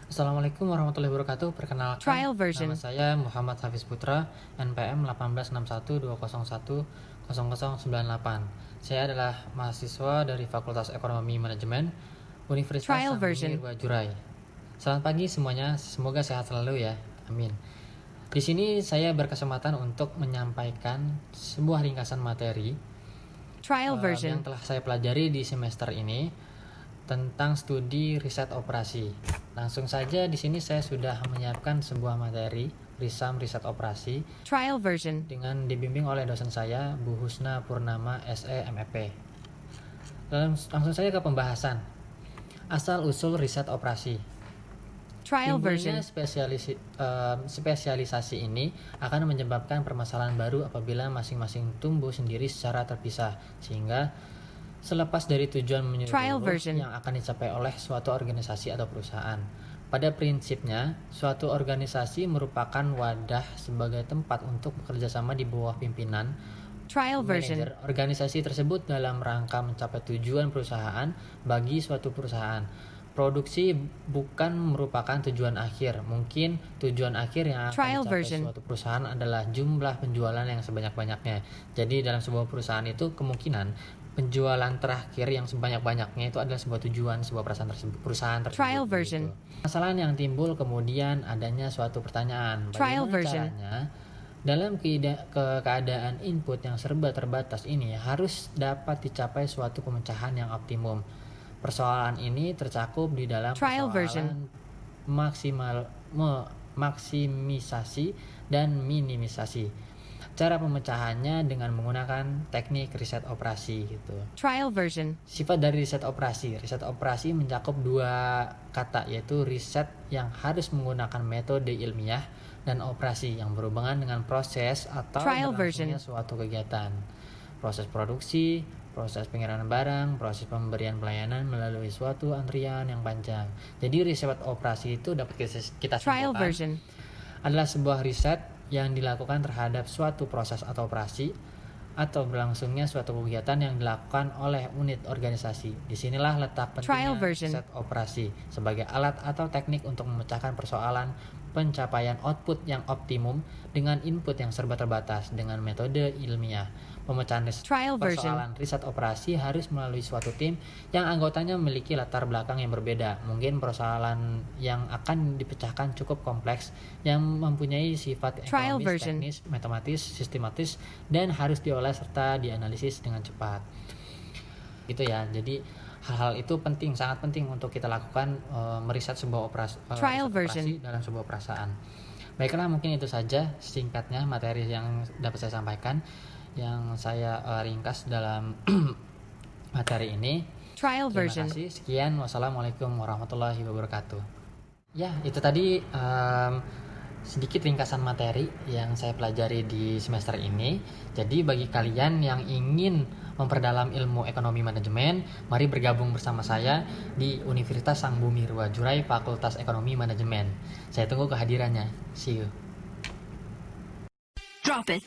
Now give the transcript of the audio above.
Assalamualaikum warahmatullahi wabarakatuh. Perkenalkan, nama saya Muhammad Hafiz Putra, NPM 18612010098. Saya adalah mahasiswa dari Fakultas Ekonomi Manajemen Universitas Sanggumu Wajurai. Selamat pagi semuanya, semoga sehat selalu ya. Amin. Di sini saya berkesempatan untuk menyampaikan sebuah ringkasan materi yang telah saya pelajari di semester ini tentang studi riset operasi. Langsung saja di sini saya sudah menyiapkan sebuah materi riset operasi dengan dibimbing oleh dosen saya Bu Husna Purnama SE MEP. Langsung saja ke pembahasan. Asal usul riset operasi. Timbulnya spesialisasi ini akan menyebabkan permasalahan baru apabila masing-masing tumbuh sendiri secara terpisah, sehingga selepas dari tujuan menyeluruh yang akan dicapai oleh suatu organisasi atau perusahaan. Pada prinsipnya, suatu organisasi merupakan wadah sebagai tempat untuk bekerja sama di bawah pimpinan manajer organisasi tersebut dalam rangka mencapai tujuan perusahaan. Bagi suatu perusahaan, produksi bukan merupakan tujuan akhir. Mungkin tujuan akhir yang akan dicapai suatu perusahaan adalah jumlah penjualan yang sebanyak-banyaknya. Jadi dalam sebuah perusahaan itu kemungkinan penjualan terakhir yang sebanyak-banyaknya itu adalah sebuah tujuan sebuah perusahaan tersebut. Gitu. Masalah yang timbul kemudian adanya suatu pertanyaan, bagaimana caranya dalam keadaan input yang serba terbatas ini harus dapat dicapai suatu pemecahan yang optimum. Persoalan ini tercakup di dalam persoalan maksimisasi dan minimisasi. Cara pemecahannya dengan menggunakan teknik riset operasi gitu. Sifat dari riset operasi. Riset operasi mencakup dua kata, yaitu riset yang harus menggunakan metode ilmiah dan operasi yang berhubungan dengan proses atau berlangsungnya suatu kegiatan. Proses produksi, proses pengiriman barang, proses pemberian pelayanan melalui suatu antrian yang panjang. Jadi riset operasi itu dapat kita simpulkan adalah sebuah riset yang dilakukan terhadap suatu proses atau operasi atau berlangsungnya suatu kegiatan yang dilakukan oleh unit organisasi. Disinilah letak pentingnya riset operasi sebagai alat atau teknik untuk memecahkan persoalan pencapaian output yang optimum dengan input yang serba terbatas dengan metode ilmiah. Pemecahan persoalan riset operasi harus melalui suatu tim yang anggotanya memiliki latar belakang yang berbeda. Mungkin persoalan yang akan dipecahkan cukup kompleks yang mempunyai sifat ekonomis, teknis, matematis, sistematis, dan harus diolah serta dianalisis dengan cepat. Gitu ya. Jadi hal-hal itu penting, sangat penting untuk kita lakukan meriset sebuah operasi dalam sebuah perasaan. Baiklah, mungkin itu saja singkatnya materi yang dapat saya sampaikan, yang saya ringkas dalam materi ini. Terima kasih. Sekian. Wassalamualaikum warahmatullahi wabarakatuh. Ya, itu tadi sedikit ringkasan materi yang saya pelajari di semester ini. Jadi bagi kalian yang ingin memperdalam ilmu ekonomi manajemen, mari bergabung bersama saya di Universitas Sanggumu Wajurai Fakultas Ekonomi Manajemen. Saya tunggu kehadirannya. See you. Drop it.